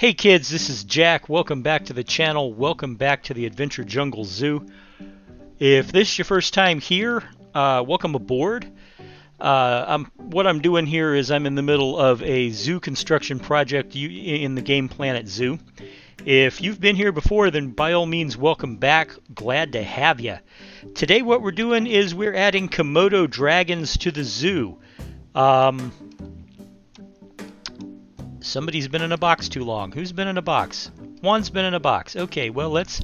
Hey kids, this is Jack. Welcome back to the channel. Welcome back to the Adventure Jungle Zoo. If this is your first time here, welcome aboard. What I'm doing here is I'm in the middle of a zoo construction project in the game Planet Zoo. If you've been here before, then by all means welcome back. Glad to have you. Today what we're doing is we're adding Komodo Dragons to the zoo. Somebody's been in a box too long. Who's been in a box? Juan's been in a box. Okay, well let's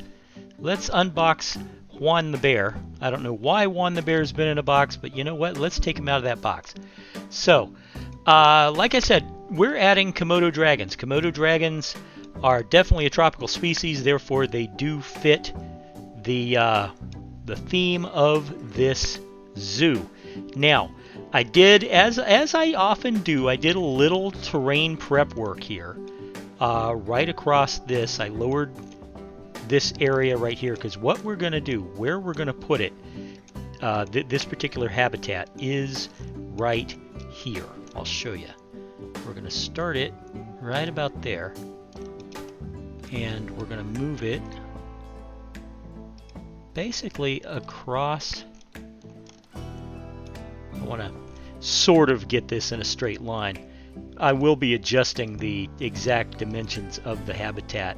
unbox Juan the bear. I don't know why Juan the bear's been in a box, but you know what? Let's take him out of that box. So, like I said, we're adding Komodo Dragons. Komodo Dragons are definitely a tropical species, therefore they do fit the theme of this zoo. Now, I did, as I often do, I did a little terrain prep work here. Right across this, I lowered this area right here, because what we're going to do, where we're going to put it, this particular habitat is right here. I'll show you. We're going to start it right about there, and we're going to move it basically across. I want to sort of get this in a straight line. I will be adjusting the exact dimensions of the habitat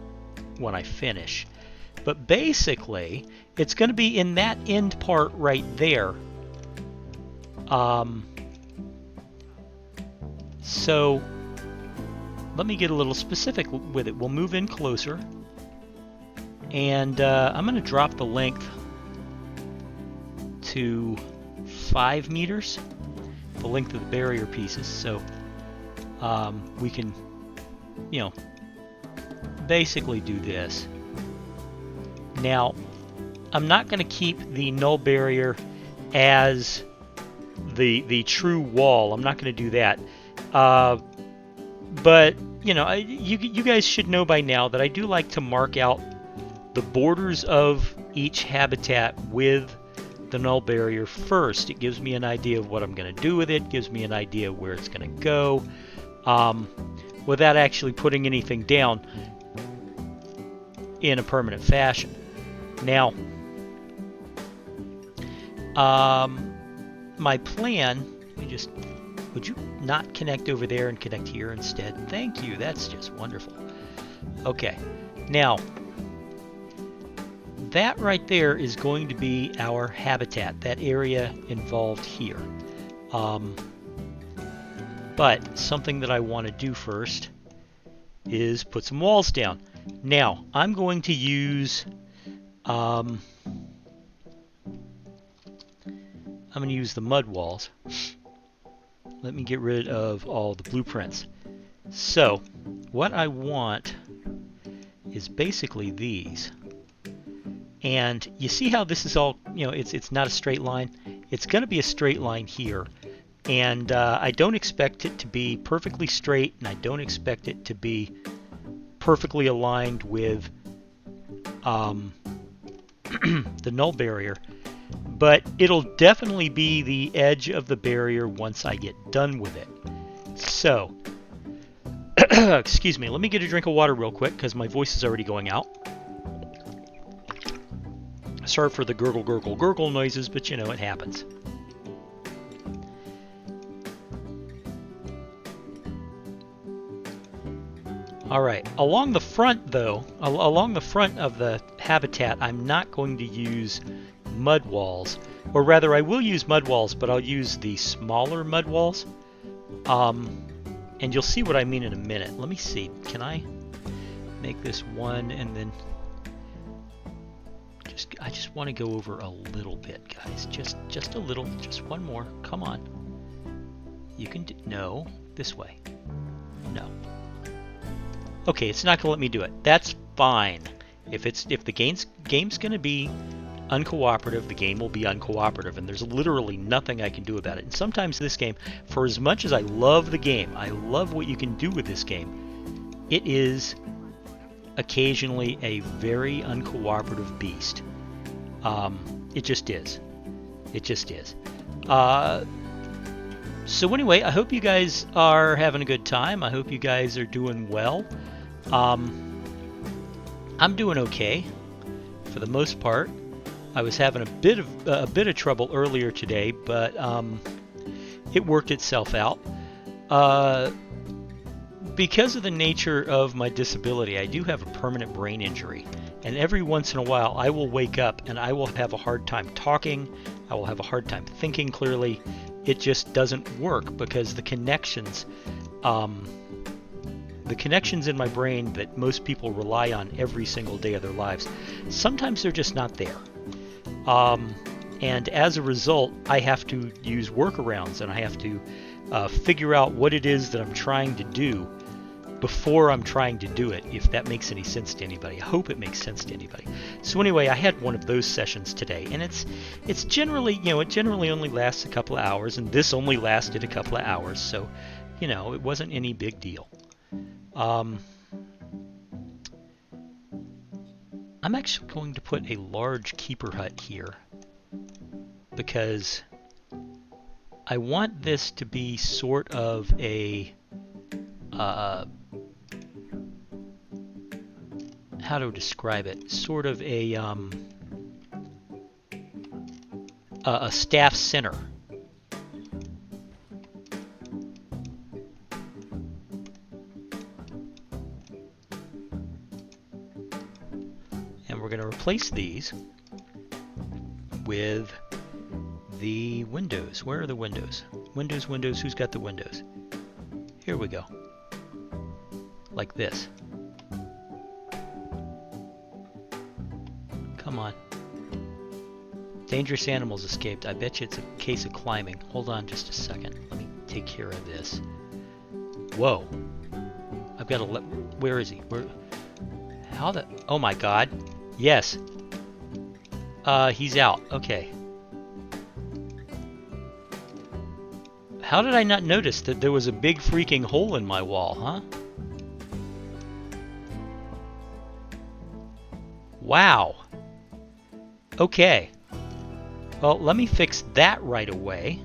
when I finish. But basically, it's going to be in that end part right there. So, let me get a little specific with it. We'll move in closer. And I'm going to drop the length to 5 meters, the length of the barrier pieces, so we can, you know, basically do this. Now, I'm not going to keep the null barrier as the true wall. I'm not going to do that. But you know, you guys should know by now that I do like to mark out the borders of each habitat with the null barrier first. It gives me an idea of what I'm going to do with it, gives me an idea where it's going to go, without actually putting anything down in a permanent fashion. Now, my plan, would you not connect over there and connect here instead? Thank you, that's just wonderful. Okay, now, that right there is going to be our habitat, that area involved here. But something that I want to do first is put some walls down. Now, I'm going to use the mud walls. Let me get rid of all the blueprints. So, what I want is basically these. And you see how this is all, you know, it's not a straight line. It's going to be a straight line here. And I don't expect it to be perfectly straight, and I don't expect it to be perfectly aligned with the null barrier. But it'll definitely be the edge of the barrier once I get done with it. So, excuse me, let me get a drink of water real quick, because my voice is already going out. Sorry for the gurgle, gurgle, gurgle noises, but you know, it happens. Alright, along the front though, along the front of the habitat, I'm not going to use mud walls. Or rather, I will use mud walls, but I'll use the smaller mud walls. And you'll see what I mean in a minute. Let me see, can I make this one and then... I just want to go over a little bit, guys. Just a little. Just one more. Come on. You can do... No. This way. No. Okay, it's not going to let me do it. That's fine. If the game's going to be uncooperative, the game will be uncooperative, and there's literally nothing I can do about it. And sometimes this game, for as much as I love the game, I love what you can do with this game, it is occasionally a very uncooperative beast. It just is. It just is. So anyway, I hope you guys are having a good time. I hope you guys are doing well. I'm doing okay for the most part. I was having a bit of trouble earlier today, but it worked itself out. Because of the nature of my disability, I do have a permanent brain injury, and every once in a while I will wake up and I will have a hard time talking. I will have a hard time thinking clearly. It just doesn't work because the connections in my brain that most people rely on every single day of their lives, sometimes they're just not there. And as a result, I have to use workarounds, and I have to figure out what it is that I'm trying to do before I'm trying to do it, if that makes any sense to anybody. I hope it makes sense to anybody. So anyway, I had one of those sessions today, and it's generally, it generally only lasts a couple of hours, and this only lasted a couple of hours, so, it wasn't any big deal. I'm actually going to put a large keeper hut here because I want this to be sort of a how to describe it? Sort of a staff center. And we're going to replace these with the windows. Where are the windows? Windows, windows, who's got the windows? Here we go. Like this. Come on. Dangerous animals escaped. I bet you it's a case of climbing. Hold on just a second. Let me take care of this. Whoa. I've got to let... Where is he? Where... How the... Oh my god. Yes. He's out. Okay. How did I not notice that there was a big freaking hole in my wall, huh? Wow. Okay. Well, let me fix that right away.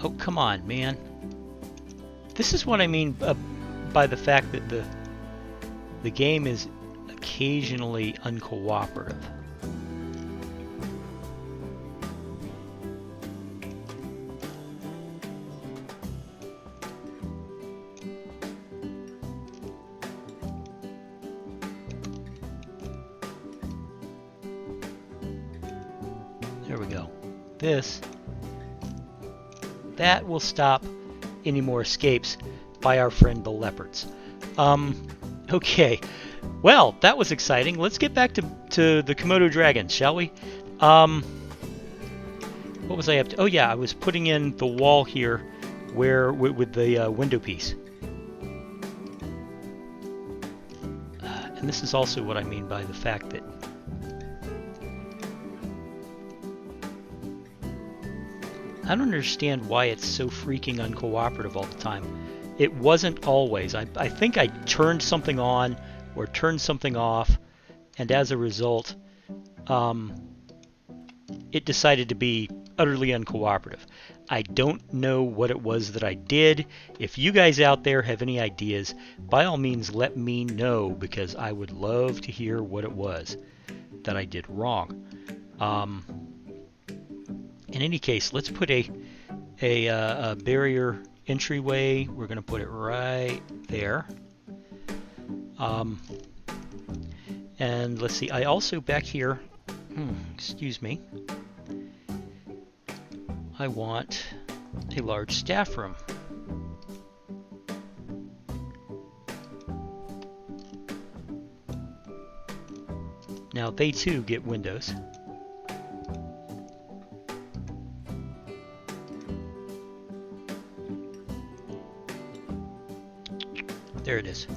Oh, come on, man. This is what I mean by the fact that the game is occasionally uncooperative. There we go. That will stop any more escapes by our friend the leopards. Okay. Well, that was exciting. Let's get back to the Komodo Dragons, shall we? What was I up to? Oh yeah, I was putting in the wall here where with the window piece. And this is also what I mean by the fact that I don't understand why it's so freaking uncooperative all the time. It wasn't always. I think I turned something on or turned something off, and as a result, it decided to be utterly uncooperative. I don't know what it was that I did. If you guys out there have any ideas, by all means let me know, because I would love to hear what it was that I did wrong. In any case, let's put a barrier entryway. We're going to put it right there. And let's see, I also back here, excuse me, I want a large staff room. Now they too get windows. There it is.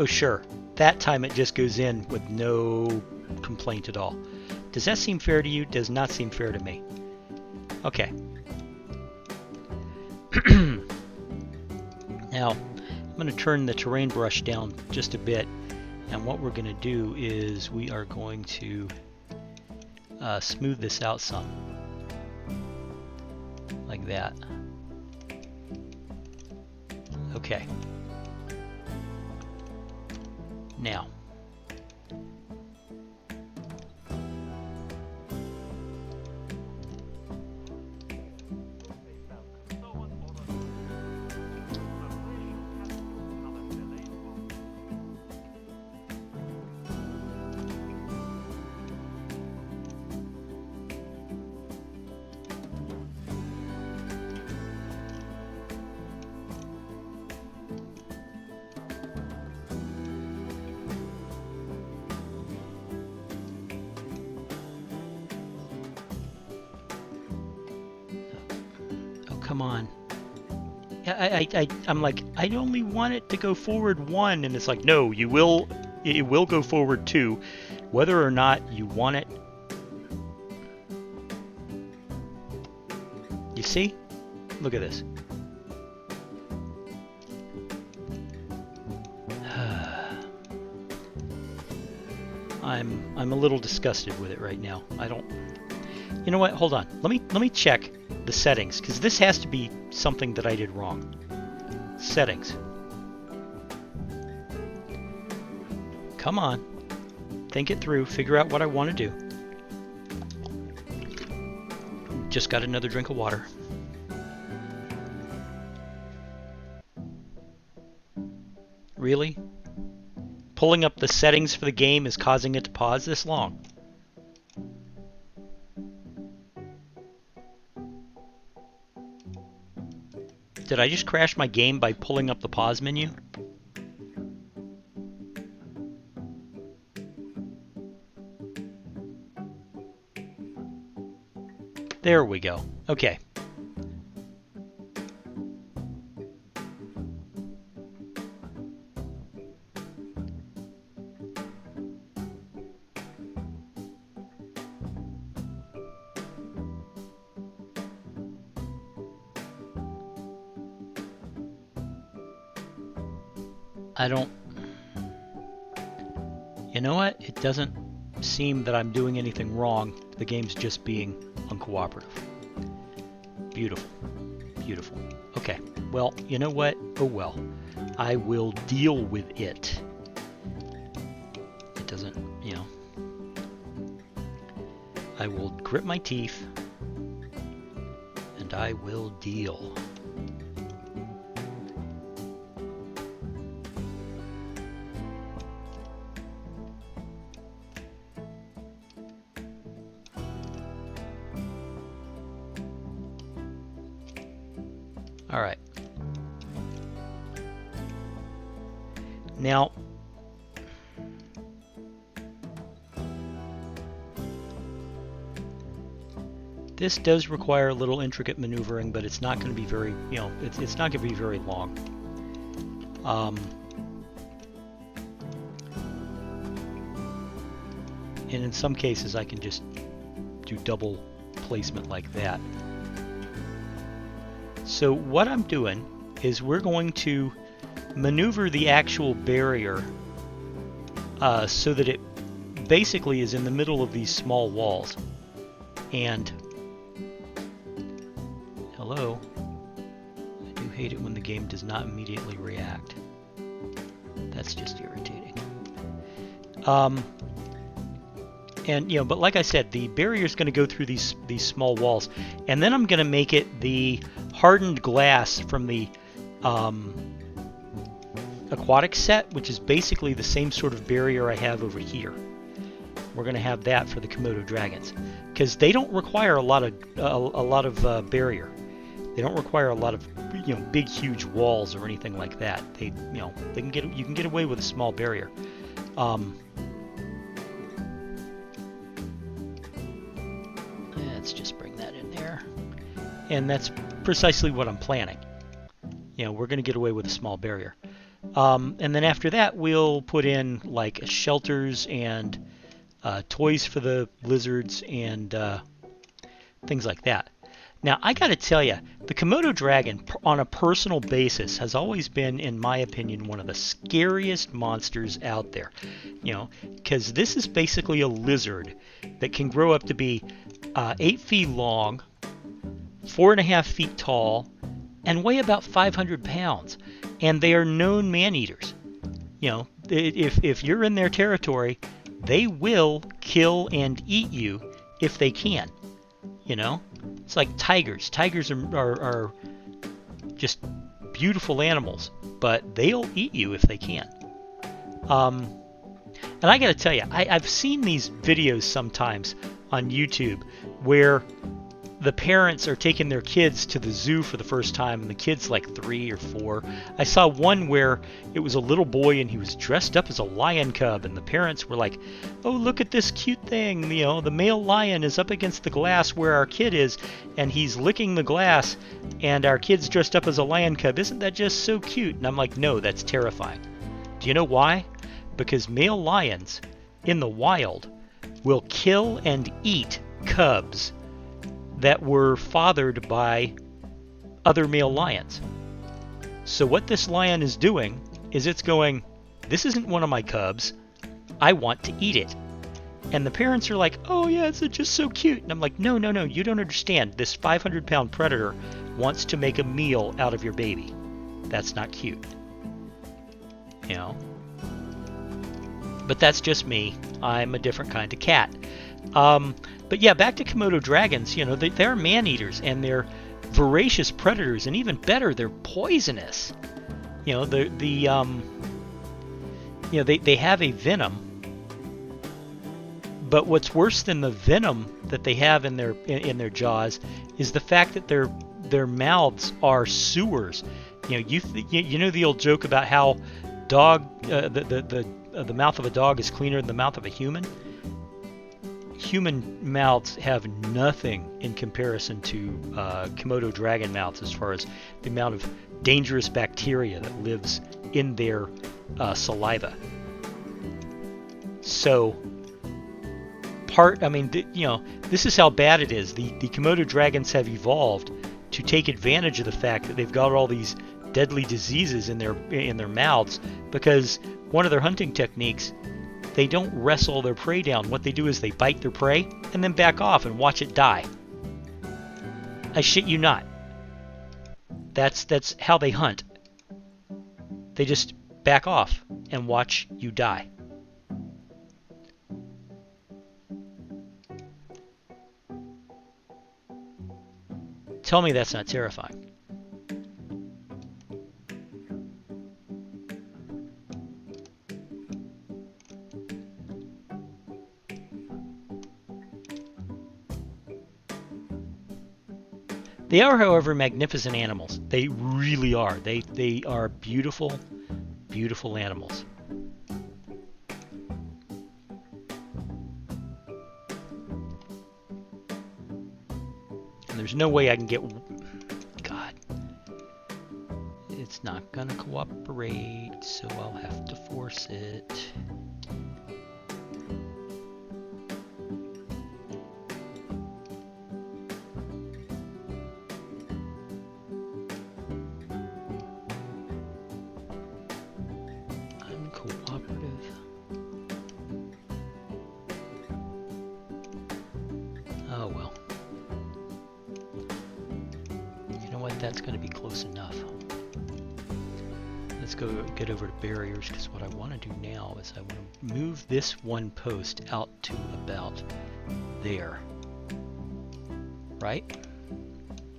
Oh sure, that time it just goes in with no complaint at all. Does that seem fair to you? Does not seem fair to me. Okay. Now, I'm going to turn the terrain brush down just a bit, and what we're going to do is we are going to smooth this out some. Like that. Okay. Now. Come on. I'm like, I only want it to go forward 1, and it's like, no, it will go forward 2, whether or not you want it. You see? Look at this. I'm a little disgusted with it right now. I don't. You know what? Hold on. Let me check the settings, because this has to be something that I did wrong. Settings. Come on. Think it through. Figure out what I want to do. Just got another drink of water. Really? Pulling up the settings for the game is causing it to pause this long. Did I just crash my game by pulling up the pause menu? There we go. Okay. I don't... You know what? It doesn't seem that I'm doing anything wrong. The game's just being uncooperative. Beautiful. Beautiful. Okay. Well, you know what? Oh well. I will deal with it. It doesn't, you know... I will grit my teeth. And I will deal. All right. Now, this does require a little intricate maneuvering, but it's not going to be very, you know, it's not going to be very long. And in some cases, I can just do double placement like that. So what I'm doing is we're going to maneuver the actual barrier so that it basically is in the middle of these small walls. And hello, I do hate it when the game does not immediately react. That's just irritating. And, you know, but like I said, the barrier is going to go through these small walls, and then I'm going to make it the hardened glass from the aquatic set, which is basically the same sort of barrier I have over here. We're going to have that for the Komodo Dragons, because they don't require a lot of barrier. They don't require a lot of, you know, big huge walls or anything like that. They, you know, you can get away with a small barrier. Let's just bring that in there. And that's precisely what I'm planning. You know, we're going to get away with a small barrier. And then after that, we'll put in like shelters and toys for the lizards and things like that. Now, I got to tell you, the Komodo dragon, on a personal basis, has always been, in my opinion, one of the scariest monsters out there. You know, because this is basically a lizard that can grow up to be 8 feet long, 4.5 feet tall, and weigh about 500 pounds. And they are known man-eaters. You know, if you're in their territory, they will kill and eat you if they can. You know, it's like tigers. Tigers are just beautiful animals, but they'll eat you if they can. And I got to tell you, I've seen these videos sometimes on YouTube where the parents are taking their kids to the zoo for the first time, and the kid's like 3 or 4. I saw one where it was a little boy and he was dressed up as a lion cub, and the parents were like, "Oh, look at this cute thing, you know, the male lion is up against the glass where our kid is, and he's licking the glass, and our kid's dressed up as a lion cub. Isn't that just so cute?" And I'm like, no, that's terrifying. Do you know why? Because male lions in the wild will kill and eat cubs that were fathered by other male lions. So what this lion is doing is it's going, "This isn't one of my cubs. I want to eat it." And the parents are like, "Oh yeah, it's just so cute." And I'm like, no, you don't understand. This 500-pound predator wants to make a meal out of your baby. That's not cute. You know? But that's just me. I'm a different kind of cat. But yeah, back to Komodo dragons. You know, they're man-eaters, and they're voracious predators, and even better, they're poisonous. You know, they have a venom. But what's worse than the venom that they have in their jaws is the fact that their mouths are sewers. You know, you know the old joke about how the mouth of a dog is cleaner than the mouth of a human. Human mouths have nothing in comparison to Komodo dragon mouths as far as the amount of dangerous bacteria that lives in their saliva. So, this is how bad it is. The Komodo dragons have evolved to take advantage of the fact that they've got all these deadly diseases in their mouths, because one of their hunting techniques, they don't wrestle their prey down. What they do is they bite their prey and then back off and watch it die. I shit you not. That's how they hunt. They just back off and watch you die. Tell me that's not terrifying. They are, however, magnificent animals. They really are. They are beautiful, beautiful animals. And there's no way I can get... God. It's not gonna cooperate, so I'll have to force it. Oh well. You know what? That's going to be close enough. Let's go get over to barriers, because what I want to do now is I want to move this one post out to about there. Right?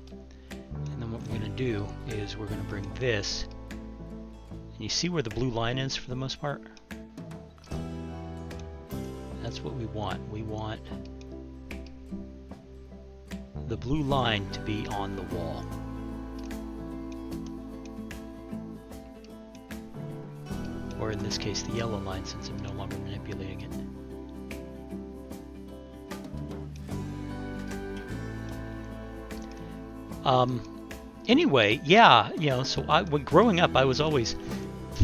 And then what we're going to do is we're going to bring this. And you see where the blue line is for the most part? That's what we want. We want the blue line to be on the wall. Or in this case, the yellow line, since I'm no longer manipulating it. Anyway, yeah, you know, so when growing up, I was always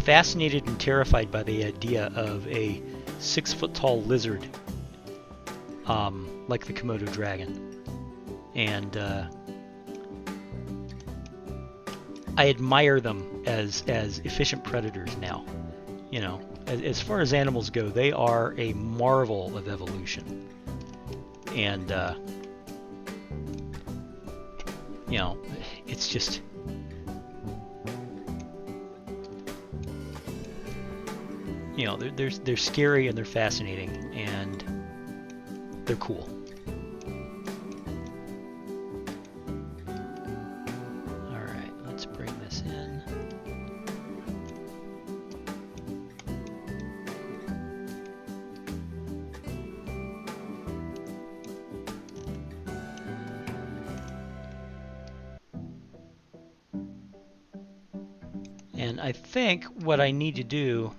fascinated and terrified by the idea of a 6-foot-tall lizard, like the Komodo Dragon, and I admire them as efficient predators now. You know, as far as animals go, they are a marvel of evolution, and you know, it's just. You know, they're scary and they're fascinating and they're cool. All right, let's bring this in. And I think what I need to do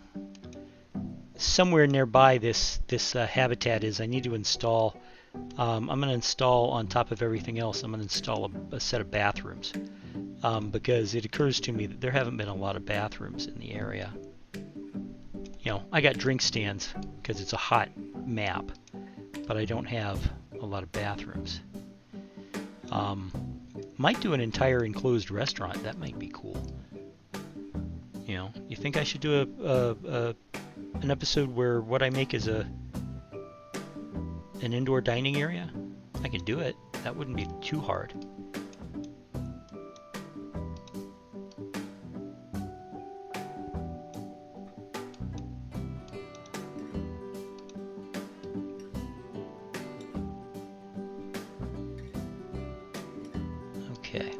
somewhere nearby this habitat is I need to install, I'm going to install on top of everything else, I'm going to install a set of bathrooms, because it occurs to me that there haven't been a lot of bathrooms in the area. You know, I got drink stands because it's a hot map, but I don't have a lot of bathrooms. Might do an entire enclosed restaurant. That might be cool. You know, you think I should do an episode where what I make is an indoor dining area? I can do it. That wouldn't be too hard. Okay.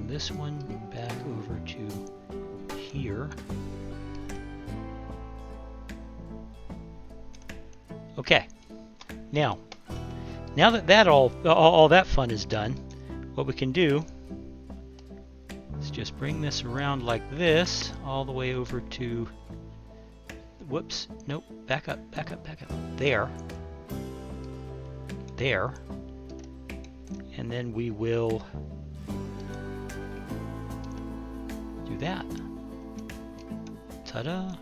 This one back over to here. Okay. Now that all that fun is done, what we can do is just bring this around like this, all the way over to. Whoops! Nope. Back up. There. And then we will. That. Ta-da!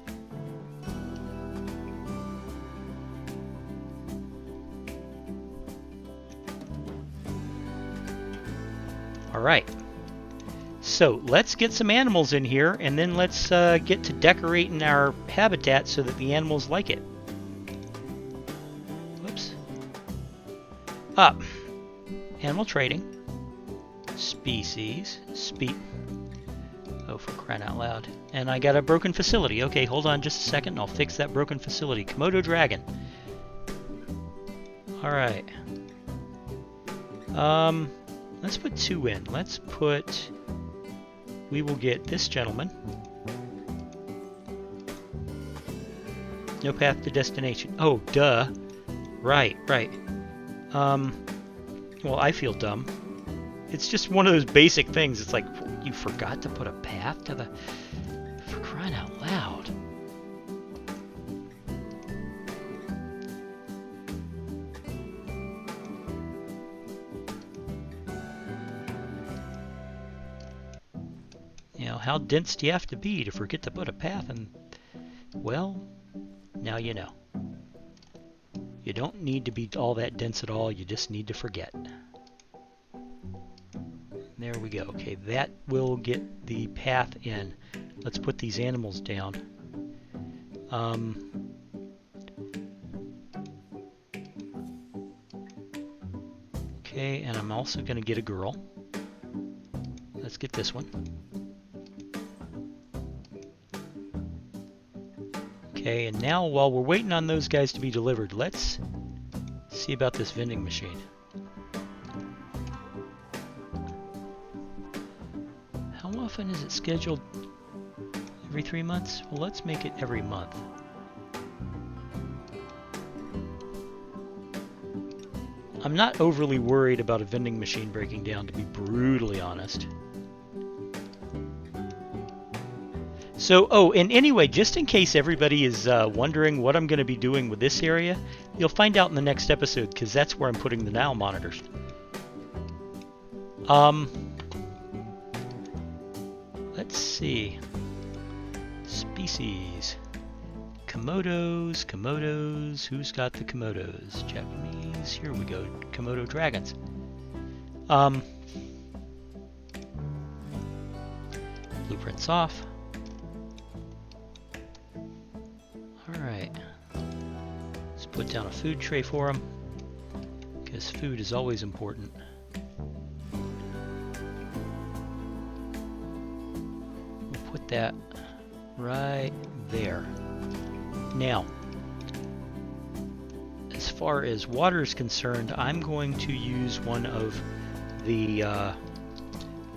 All right. So let's get some animals in here, and then let's get to decorating our habitat so that the animals like it. Whoops. Up. Animal trading. Species. Oh, for crying out loud. And I got a broken facility. Okay, hold on just a second. I'll fix that broken facility. Komodo Dragon. Alright. Let's put 2 in. We will get this gentleman. No path to destination. Oh, duh. Right. Well, I feel dumb. It's just one of those basic things. It's like, you forgot to put a path to the... For crying out loud. You know, how dense do you have to be to forget to put a path in? Well, now you know. You don't need to be all that dense at all. You just need to forget. There we go. Okay, that will get the path in. Let's put these animals down. Okay, and I'm also going to get a girl. Let's get this one. Okay, and now while we're waiting on those guys to be delivered, let's see about this vending machine. How often is it scheduled? Every 3 months? Well, let's make it every month. I'm not overly worried about a vending machine breaking down, to be brutally honest. So, oh, and anyway, just in case everybody is wondering what I'm going to be doing with this area, you'll find out in the next episode, because that's where I'm putting the Nile Monitors. Let's see. Species. Komodos. Who's got the Komodos? Japanese. Here we go. Komodo Dragons. Blueprints off. Alright. Let's put down a food tray for them, because food is always important. We'll put that right there. Now, as far as water is concerned, I'm going to use one of the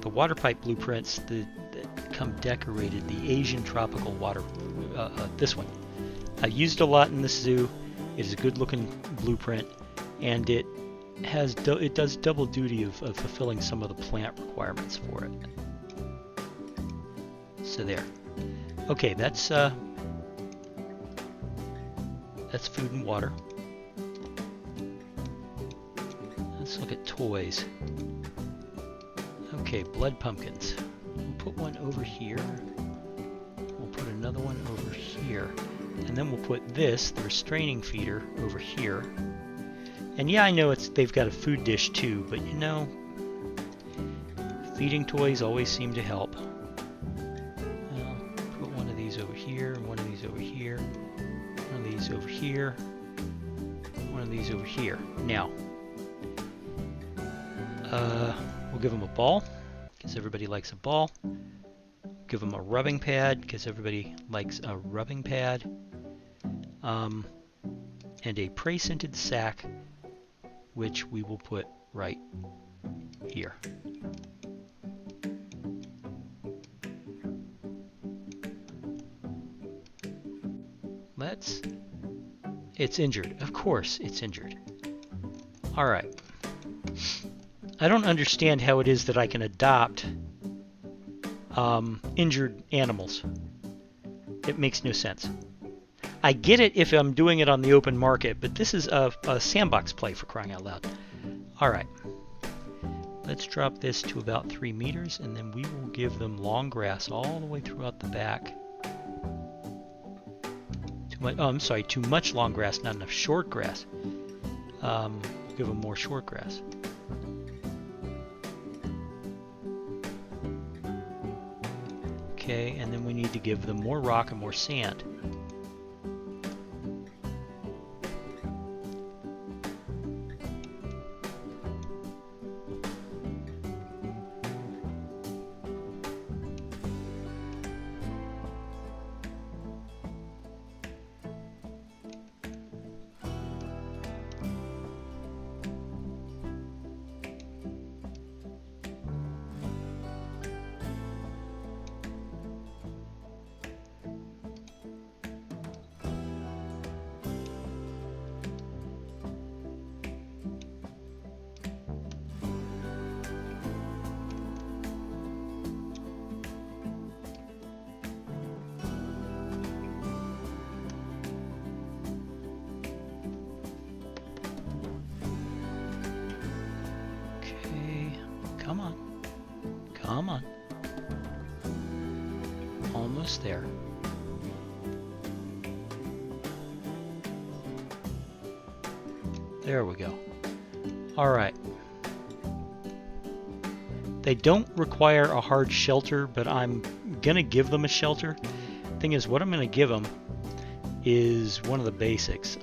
water pipe blueprints that come decorated, the Asian tropical water, this one. I used a lot in this zoo. It is a good looking blueprint, and it does double duty of fulfilling some of the plant requirements for it. So there. Okay, that's food and water. Let's look at toys. Okay, blood pumpkins. We'll put one over here. We'll put another one over here. And then we'll put this, the restraining feeder, over here. And yeah, I know they've got a food dish too, but you know, feeding toys always seem to help. Put one of these over here, one of these over here, one of these over here, one of these over here. Now, we'll give them a ball, because everybody likes a ball. Give them a rubbing pad, because everybody likes a rubbing pad. And a prey-scented sack, which we will put right here. It's injured. Of course it's injured. Alright. I don't understand how it is that I can adopt injured animals. It makes no sense. I get it if I'm doing it on the open market, but this is a sandbox play, for crying out loud. Alright. Let's drop this to about 3 meters, and then we will give them long grass all the way throughout the back. Too much long grass, not enough short grass. Give them more short grass. Okay, and then we need to give them more rock and more sand. Come on. Come on. Almost there. There we go. Alright. They don't require a hard shelter, but I'm gonna give them a shelter. Thing is, what I'm gonna give them is one of the basics.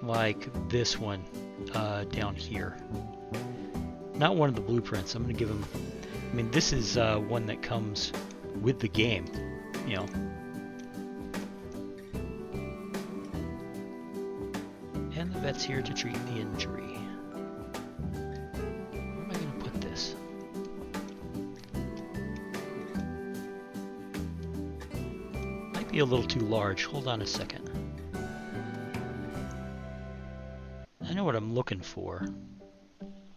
Like this one down here. Not one of the blueprints. I'm going to give them... I mean, this is one that comes with the game, you know. And the vet's here to treat the injury. Where am I going to put this? Might be a little too large. Hold on a second. I know what I'm looking for.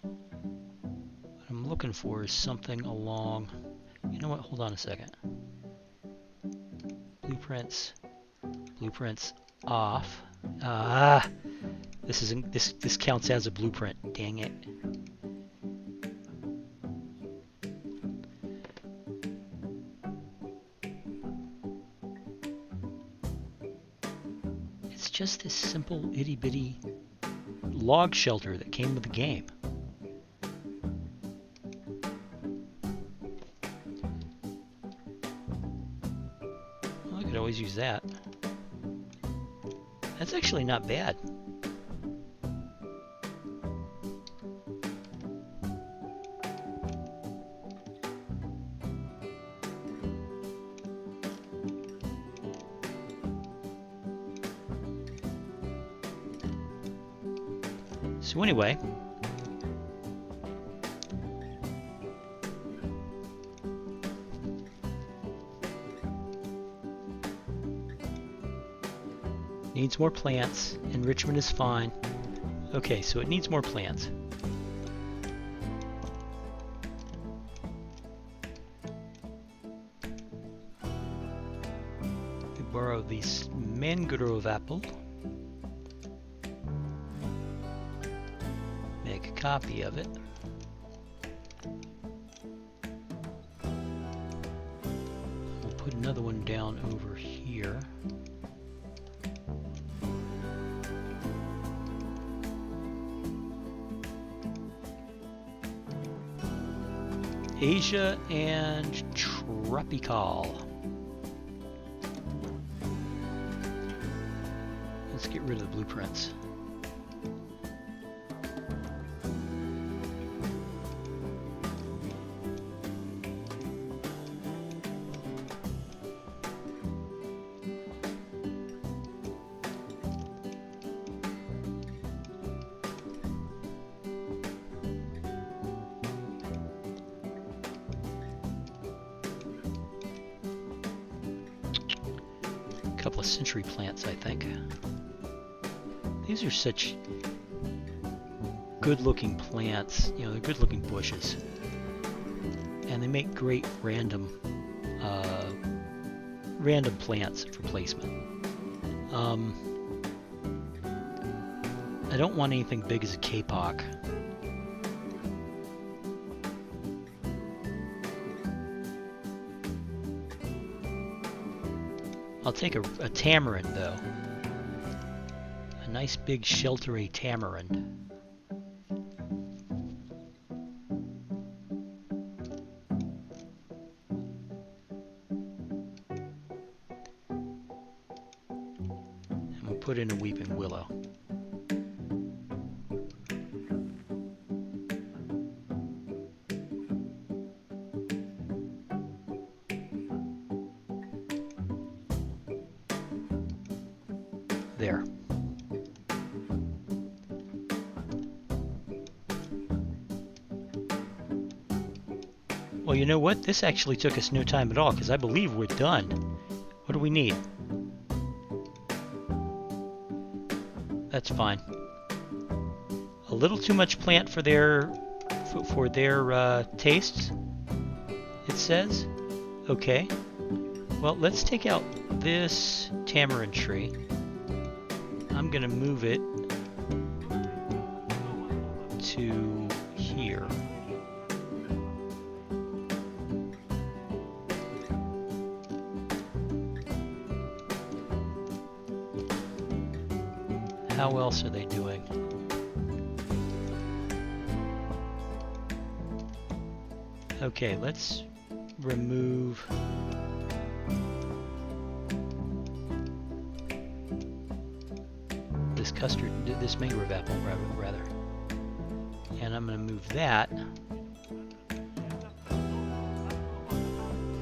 What I'm I'm looking for is something along... You know what? Hold on a second. Blueprints. Blueprints off. This isn't... This counts as a blueprint. Dang it. It's just this simple itty-bitty log shelter that came with the game. Well, I could always use that. That's actually not bad. So anyway, needs more plants. Enrichment is fine. Okay, so it needs more plants. We borrow this mangrove apple. Make a copy of it. We'll put another one down over here. Asia and Tropical. Let's get rid of the blueprints. Couple of century plants, I think. These are such good-looking plants. You know, they're good-looking bushes, and they make great random plants for placement. I don't want anything big as a kapok. I'll take a tamarind, though. A nice big sheltery tamarind. And we'll put in a weeping willow. There. Well, you know what? This actually took us no time at all, because I believe we're done. What do we need? That's fine. A little too much plant for their tastes, it says. Okay. Well, let's take out this tamarind tree. I'm gonna move it to here. How else are they doing? Okay, let's remove this mangrove apple, rather. And I'm going to move that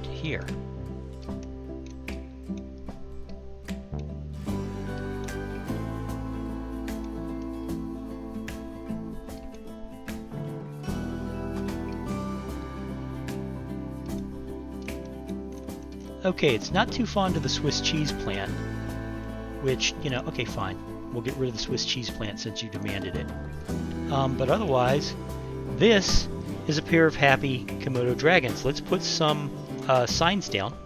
to here. Okay, it's not too fond of the Swiss cheese plant, which, you know, okay, fine. We'll get rid of the Swiss cheese plant since you demanded it. But otherwise, this is a pair of happy Komodo dragons. Let's put some signs down.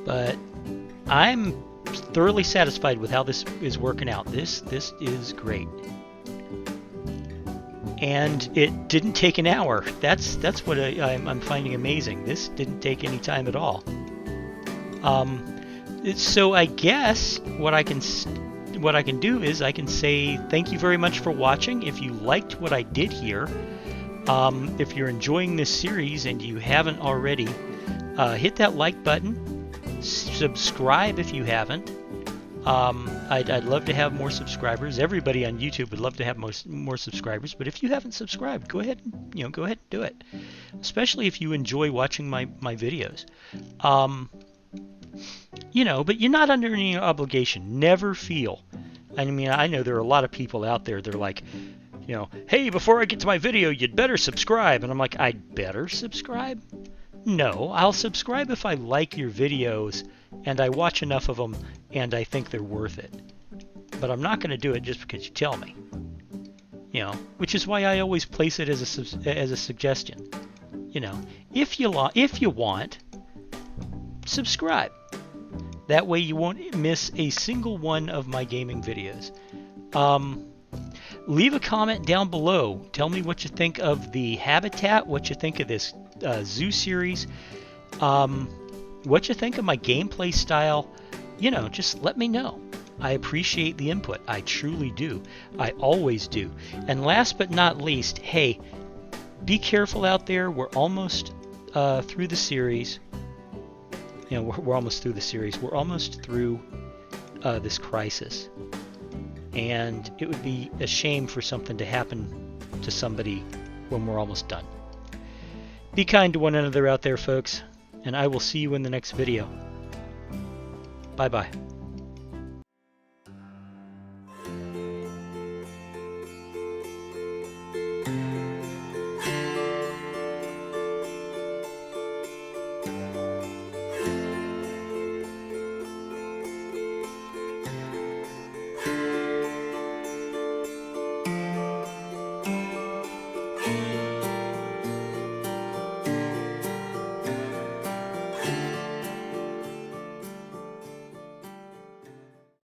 But I'm thoroughly satisfied with how this is working out. This is great. And it didn't take an hour. That's what I'm finding amazing. This didn't take any time at all. So I guess what I can do is I can say thank you very much for watching. If you liked what I did here, if you're enjoying this series and you haven't already, hit that like button. Subscribe if you haven't. I'd love to have more subscribers. Everybody on YouTube would love to have more subscribers. But if you haven't subscribed, go ahead and do it. Especially if you enjoy watching my videos. But you're not under any obligation. Never feel. I mean, I know there are a lot of people out there. They're like, hey, before I get to my video, you'd better subscribe. And I'm like, I'd better subscribe? No, I'll subscribe if I like your videos and I watch enough of them and I think they're worth it. But I'm not going to do it just because you tell me. Which is why I always place it as a suggestion. If you want, subscribe. That way you won't miss a single one of my gaming videos. Leave a comment down below. Tell me what you think of the habitat, what you think of this zoo series, what you think of my gameplay style. Just let me know. I appreciate the input. I truly do. I always do. And last but not least, hey, be careful out there. We're almost through the series. We're almost through the series. We're almost through this crisis. And it would be a shame for something to happen to somebody when we're almost done. Be kind to one another out there, folks, and I will see you in the next video. Bye-bye.